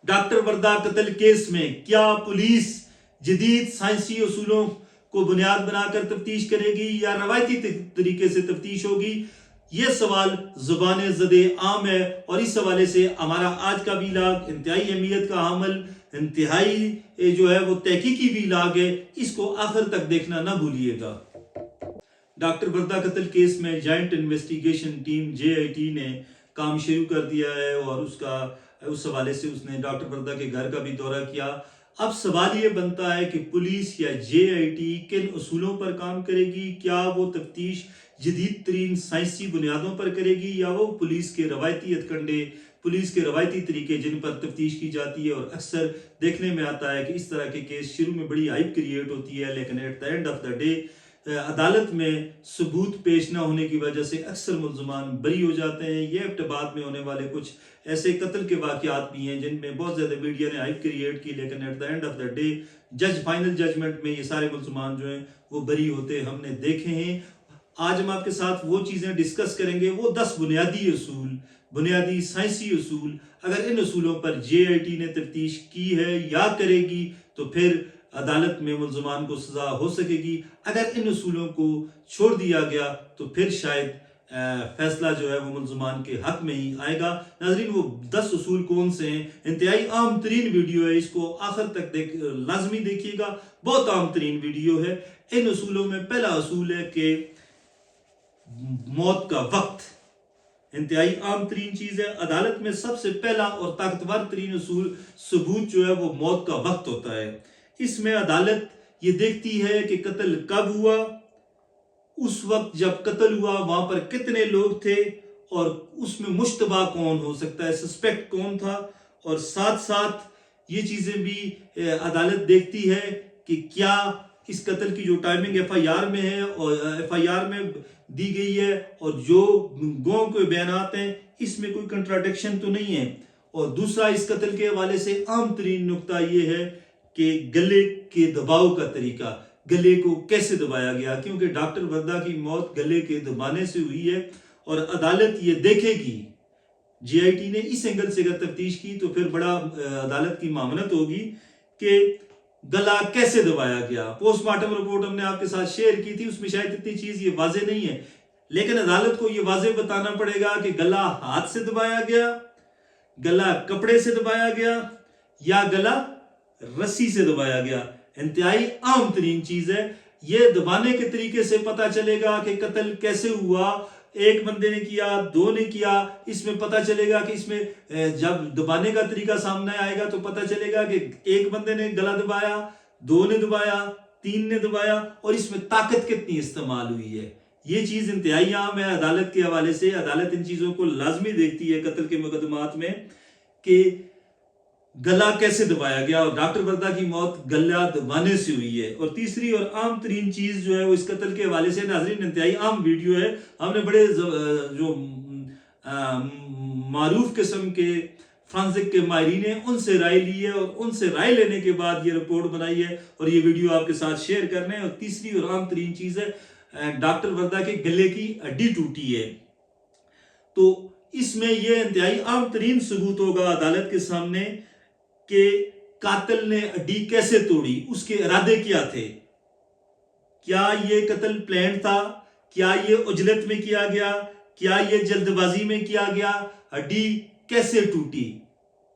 Doctor Warda قتل case میں کیا پولیس جدید سائنسی اصولوں کو بنیاد بنا کر تفتیش کرے گی یا روایتی طریقے سے تفتیش ہوگی؟ یہ سوال زبان زد عام ہے، اور اس حوالے سے ہمارا آج کا ویلاگ انتہائی اہمیت کا حامل، انتہائی جو ہے وہ تحقیقی ویلاگ ہے، اس کو آخر تک دیکھنا نہ بھولیے گا۔ ڈاکٹر وردہ قتل کیس میں جوائنٹ انویسٹیگیشن ٹیم JIT نے کام شروع کر دیا ہے، اور اس حوالے سے اس نے ڈاکٹر وردہ کے گھر کا بھی دورہ کیا۔ اب سوال یہ بنتا ہے کہ پولیس یا JIT کن اصولوں پر کام کرے گی؟ کیا وہ تفتیش جدید ترین سائنسی بنیادوں پر کرے گی، یا وہ پولیس کے روایتی ہتھکنڈے، پولیس کے روایتی طریقے جن پر تفتیش کی جاتی ہے؟ اور اکثر دیکھنے میں آتا ہے کہ اس طرح کے کیس شروع میں بڑی ہائپ کریٹ ہوتی ہے، لیکن at the end of the day عدالت میں ثبوت پیش نہ ہونے کی وجہ سے اکثر ملزمان بری ہو جاتے ہیں۔ یہ بعد میں ہونے والے کچھ ایسے قتل کے واقعات بھی ہیں جن میں بہت زیادہ میڈیا نے ہائپ کریٹ کی، لیکن at the end of the day final judgment میں یہ سارے ملزمان جو ہیں وہ بری ہوتے ہم نے دیکھے ہیں۔ آج ہم آپ کے ساتھ وہ چیزیں ڈسکس کریں گے، وہ 10 بنیادی اصول، بنیادی سائنسی اصول، اگر ان اصولوں پر JIT نے تفتیش کی ہے یا کرے گی تو پھر عدالت میں ملزمان کو سزا ہو سکے گی۔ اگر ان اصولوں کو چھوڑ دیا گیا تو پھر شاید فیصلہ جو ہے وہ ملزمان کے حق میں ہی آئے گا۔ ناظرین، وہ 10 اصول کون سے ہیں؟ انتہائی عام ترین ویڈیو ہے، اس کو آخر تک لازمی دیکھیے گا، بہت عام ترین ویڈیو ہے۔ ان اصولوں میں پہلا اصول ہے کہ موت کا وقت، انتہائی عام ترین چیز ہے۔ عدالت میں سب سے پہلا اور طاقتور ترین اصول ثبوت جو ہے وہ موت کا وقت ہوتا ہے۔ اس میں عدالت یہ دیکھتی ہے کہ قتل کب ہوا، اس وقت جب قتل ہوا وہاں پر کتنے لوگ تھے، اور اس میں مشتبہ کون ہو سکتا ہے، سسپیکٹ کون تھا، اور ساتھ ساتھ یہ چیزیں بھی عدالت دیکھتی ہے کہ کیا اس قتل کی جو ٹائمنگ FIR میں ہے اور FIR میں دی گئی ہے اور جو گواہوں کے بیانات ہیں اس میں کوئی کنٹراڈکشن تو نہیں ہے۔ اور دوسرا، اس قتل کے حوالے سے عام ترین نقطہ یہ ہے کہ گلے کے دباؤ کا طریقہ، گلے کو کیسے دبایا گیا، کیونکہ ڈاکٹر وردہ کی موت گلے کے دبانے سے ہوئی ہے، اور عدالت یہ دیکھے گی، JIT نے اس اینگل سے اگر تفتیش کی تو پھر بڑا عدالت کی معاونت ہوگی کہ گلا کیسے دبایا گیا۔ پوسٹ مارٹم رپورٹ ہم نے آپ کے ساتھ شیئر کی تھی، اس میں شاید اتنی چیز یہ واضح نہیں ہے، لیکن عدالت کو یہ واضح بتانا پڑے گا کہ گلا ہاتھ سے دبایا گیا، گلا کپڑے سے دبایا گیا، یا گلا رسی سے دبایا گیا۔ انتہائی عام ترین چیز ہے، یہ دبانے کے طریقے سے پتہ چلے گا کہ قتل کیسے ہوا، ایک بندے نے کیا، دو نے کیا، اس میں پتہ چلے گا کہ اس میں جب دبانے کا طریقہ سامنے آئے گا تو پتہ چلے گا کہ ایک بندے نے گلا دبایا، دو نے دبایا، تین نے دبایا، اور اس میں طاقت کتنی استعمال ہوئی ہے۔ یہ چیز انتہائی عام ہے عدالت کے حوالے سے، عدالت ان چیزوں کو لازمی دیکھتی ہے قتل کے مقدمات میں کہ گلا کیسے دبایا گیا، اور ڈاکٹر وردہ کی موت گلا دبانے سے ہوئی ہے۔ اور تیسری اور عام ترین چیز جو ہے وہ اس قتل کے حوالے سے، ناظرین انتہائی عام ویڈیو ہے، ہم نے بڑے جو معروف قسم کے فرانسک کے ماہرین ہیں ان سے رائے لی ہے، اور ان سے رائے لینے کے بعد یہ رپورٹ بنائی ہے، اور یہ ویڈیو آپ کے ساتھ شیئر کرنے ہیں۔ اور تیسری اور عام ترین چیز ہے ڈاکٹر وردہ کے گلے کی ہڈی ٹوٹی ہے، تو اس میں یہ انتہائی عام ترین ثبوت ہوگا عدالت کے سامنے کہ قاتل نے ہڈی کیسے توڑی، اس کے ارادے کیا تھے، کیا یہ قتل پلان تھا، کیا یہ عجلت میں کیا گیا، کیا یہ جلد بازی میں کیا گیا، ہڈی کیسے ٹوٹی،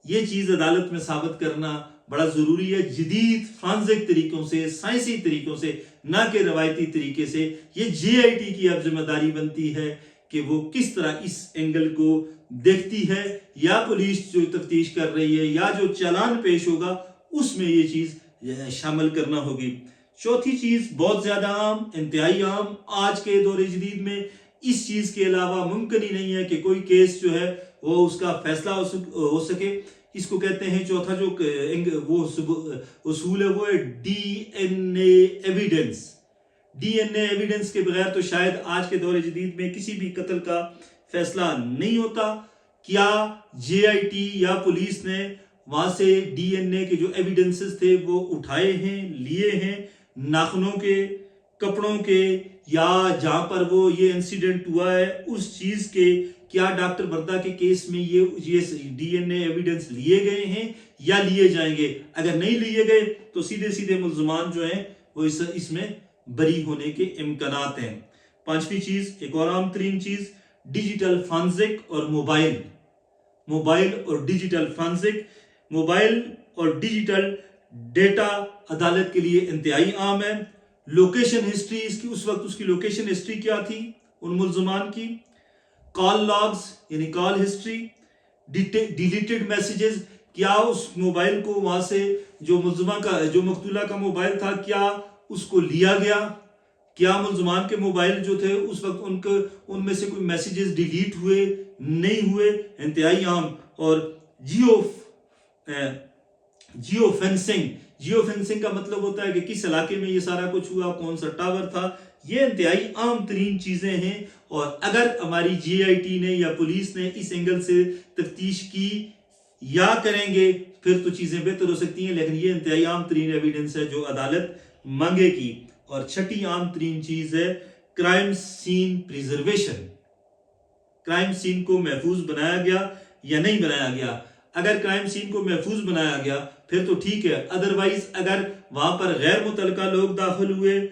یہ چیز عدالت میں ثابت کرنا بڑا ضروری ہے، جدید فرانسک طریقوں سے، سائنسی طریقوں سے، نہ کہ روایتی طریقے سے۔ یہ JIT کی اب ذمہ داری بنتی ہے کہ وہ کس طرح اس اینگل کو دیکھتی ہے، یا پولیس جو تفتیش کر رہی ہے یا جو چالان پیش ہوگا اس میں یہ چیز شامل کرنا ہوگی۔ چوتھی چیز بہت زیادہ عام، انتہائی عام، آج کے دور جدید میں اس چیز کے علاوہ ممکن ہی نہیں ہے کہ کوئی کیس جو ہے وہ اس کا فیصلہ ہو سکے۔ اس کو کہتے ہیں چوتھا جو وہ اصول ہے وہ ہے DNA ایویڈنس۔ DNA ایویڈنس کے بغیر تو شاید آج کے دور جدید میں کسی بھی قتل کا فیصلہ نہیں ہوتا۔ کیا JIT یا پولیس نے وہاں سے DNA کے جو ایویڈنسز تھے وہ اٹھائے ہیں، لیے ہیں، ناخنوں کے، کپڑوں کے، یا جہاں پر وہ یہ انسیڈنٹ ہوا ہے اس چیز کے क्या डॉक्टर वर्दा के केस में ये DNA एविडेंस लिए गए हैं या लिए जाएंगे। अगर नहीं लिए गए तो सीधे सीधे मुल्ज़मान जो हैं वो इसमें बरी होने के इम्कानात हैं। पांचवी चीज, एक और आम तरीन चीज, डिजिटल फॉरेंसिक और मोबाइल और डिजिटल फॉरेंसिक, मोबाइल और डिजिटल डेटा अदालत के लिए इंतहाई आम है। लोकेशन हिस्ट्री, इसकी उस वक्त उसकी लोकेशन हिस्ट्री क्या थी उन मुल्ज़मान की। कॉल लॉग्स यानी कॉल हिस्ट्री, डिलीटेड मैसेजेस, क्या उस मोबाइल को वहां से जो मकतूला का मोबाइल था क्या उसको लिया गया, क्या मुल्ज़मान के मोबाइल जो थे उस वक्त उनमें से कोई मैसेजेस डिलीट हुए नहीं हुए, इंतहाई आम। और जियो फेंसिंग का मतलब होता है कि किस इलाके में ये सारा कुछ हुआ, कौन सा टावर था, ये इंतहाई आम तरीन चीजें हैं। और अगर हमारी GIT ने या पुलिस ने इस एंगल से तफ्तीश की या करेंगे फिर तो चीजें बेहतर हो सकती हैं, लेकिन ये इंतहाई आम तरीन एविडेंस है जो अदालत मांगेगी। और छठी आम तरीन चीज है crime scene preservation. Crime scene को महफूज बनाया गया या नहीं बनाया गया। अगर क्राइम सीन को महफूज बनाया गया फिर तो ठीक है, अदरवाइज अगर वहां पर गैर मुतलका लोग दाखिल हुए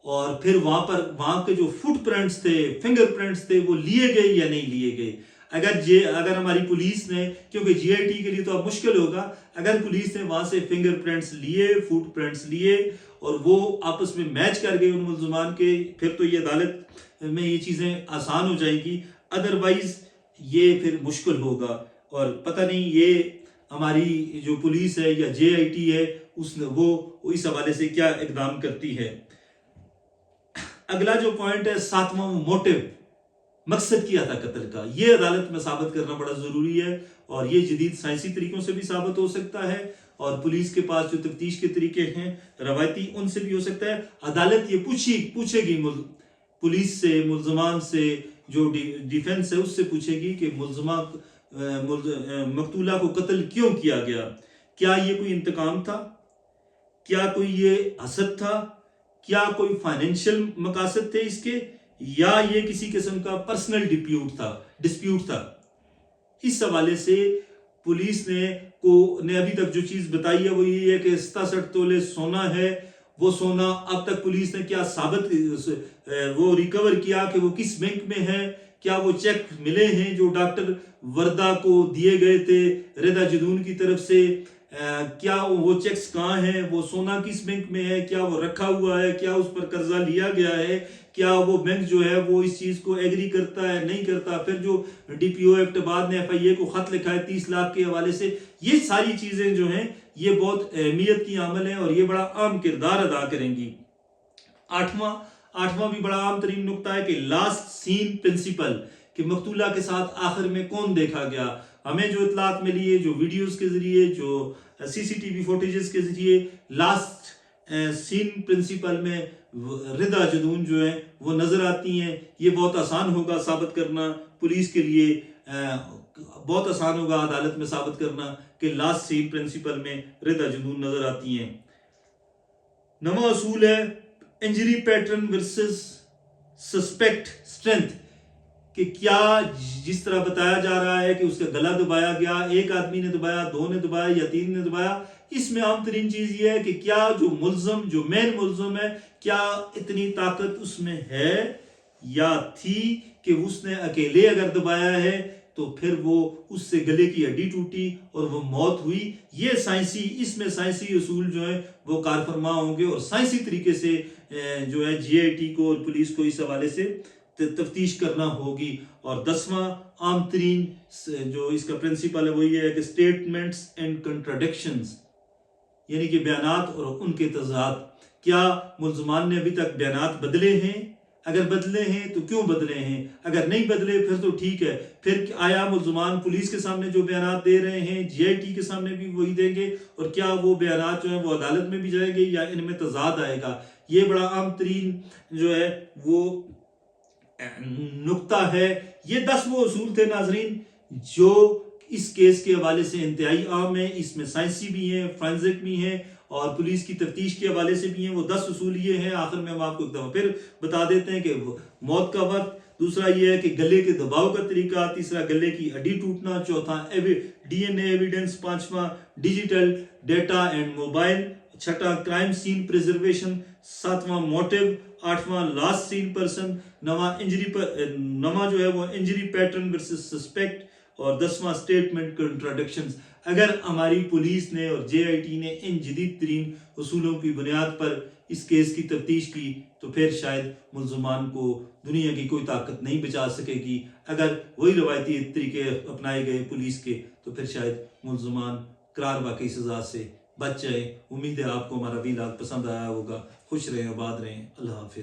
और फिर वहां के जो फुटप्रिंट्स थे, फिंगरप्रिंट्स थे, वो लिए गए या नहीं लिए गए। अगर हमारी पुलिस ने, क्योंकि GIT के लिए तो अब मुश्किल होगा, अगर पुलिस ने वहां से फिंगरप्रिंट्स लिए, फुटप्रिंट्स लिए और वो आपस में मैच कर गए उन मुल्ज़मान के, फिर तो ये अदालत में ये चीजें आसान हो जाएगी, अदरवाइज ये फिर मुश्किल होगा। और पता नहीं ये हमारी जो पुलिस है या GIT है उसने वो इस हवाले से क्या इकदाम करती है। अगला जो पॉइंट है, सातवां, मोटिव, मकसद किया था कत्ल का, ये अदालत में साबित करना बड़ा जरूरी है। और ये जदीद साइंसी तरीकों से भी साबित हो सकता है और पुलिस के पास जो तफ्तीश के तरीके हैं रवायती, उनसे भी हो सकता है। अदालत ये पूछेगी पुलिस से, मुल्ज़मान से, जो डिफेंस है उससे पूछेगी कि मकतूला को कत्ल क्यों किया गया। क्या ये कोई इंतकाम था, क्या कोई ये हसद था, क्या कोई फाइनेंशियल मकासद थे इसके, या ये किसी किस्म का पर्सनल डिस्प्यूट था। इस हवाले से पुलिस ने अभी तक जो चीज बताई है वो ये है कि 67 तोले सोना है। वो सोना अब तक पुलिस ने क्या वो रिकवर किया कि वो किस बैंक में है, क्या वो चेक मिले हैं जो डॉक्टर वर्दा को दिए गए थे रिदा जदून की तरफ से, क्या वो चेक्स कहाँ हैं, वो सोना किस बैंक में है, क्या वो रखा हुआ है, क्या उस पर कर्जा लिया गया है, क्या वो बैंक जो है वो इस चीज को एग्री करता है नहीं करता। फिर जो DPO एक्ट बाद ने FIA को खत लिखा है 30 लाख के हवाले से, ये सारी चीजें जो हैं ये बहुत अहमियत की अमल है और ये बड़ा अहम किरदार अदा करेंगी। आठवां भी बड़ा आम तरीन नुक्ता है कि लास्ट सीन प्रिंसिपल, कि मकतूला के साथ आखिर में कौन देखा गया। हमें जो इतलात मिली है, जो वीडियोस के जरिए, जो CCTV फुटेजेस के जरिए, लास्ट सीन प्रिंसिपल में रिदा जदून जो है वो नजर आती हैं। ये बहुत आसान होगा साबित करना पुलिस के लिए, बहुत आसान होगा अदालत में साबित करना कि लास्ट सीन प्रिंसिपल में रिदा जदून नजर आती हैं। नवा असूल है injury pattern versus suspect strength, कि क्या जिस तरह बताया जा रहा है कि उसका गला दबाया गया, एक आदमी ने दबाया, 2 ने दबाया या 3 ने दबाया, इसमें आम तरीन चीज ये है कि क्या जो मेन मुल्ज़िम है, क्या इतनी ताकत उसमें है या थी कि उसने अकेले अगर दबाया है तो फिर वो उससे गले की हड्डी टूटी और वो मौत हुई। ये इसमें साइंसी उसूल जो है वो कारफरमा होंगे और साइंसी तरीके से जो है GIT को और पुलिस को इस हवाले से तफ्तीश करना होगी। और 10वां आम तरीन जो इसका प्रिंसिपल है वो ये है कि स्टेटमेंट्स एंड कंट्राडिक्शंस, यानी कि बयानात और उनके तज़ाद। क्या मुल्ज़मान ने अभी तक बयानात बदले हैं, अगर बदले हैं तो क्यों बदले हैं, अगर नहीं बदले फिर तो ठीक है। फिर आया मुल्ज़मान पुलिस के सामने जो बयानात दे रहे हैं GIT के सामने भी वही देंगे, और क्या वो बयानात जो है वो अदालत में भी जाएंगे या इनमें तज़ाद आएगा। ये बड़ा आम तरीन जो है वो नुक्ता है। ये 10 वो उसूल थे नाजरीन जो इस केस के हवाले से इंतहाई आम है। इसमें साइंसी भी हैं, फॉरेंसिक भी हैं और पुलिस की तफ्तीश के हवाले से भी हैं। वो 10 उसूल ये हैं। आखिर में हम आपको एक दफा फिर बता देते हैं कि मौत का वक्त, दूसरा ये है कि गले के दबाव का तरीका, तीसरा गले की हड्डी टूटना, चौथा DNA एविडेंस, पांचवा डिजिटल डेटा एंड मोबाइल, छठा क्राइम सीन प्रिजर्वेशन, सातवां मोटिव, आठवां लास्ट सीन पर्सन, नवा जो है वो इंजरी पैटर्न वर्सेस सस्पेक्ट, और 10वां स्टेटमेंट कंट्राडिक्शंस। अगर हमारी पुलिस ने और JIT ने इन जदीद तरीन उसूलों की बुनियाद पर इस केस की तफ्तीश की तो फिर शायद मुल्ज़मान को दुनिया की कोई ताकत नहीं बचा सकेगी। अगर वही रवायती तरीके अपनाए गए पुलिस के तो फिर शायद मुल्ज़मान करार वाकई सज़ा से बच जाए। उम्मीद है आपको हमारा वीलॉग पसंद आया होगा। खुश रहें, आबाद रहें। अल्लाह हाफ़िज़।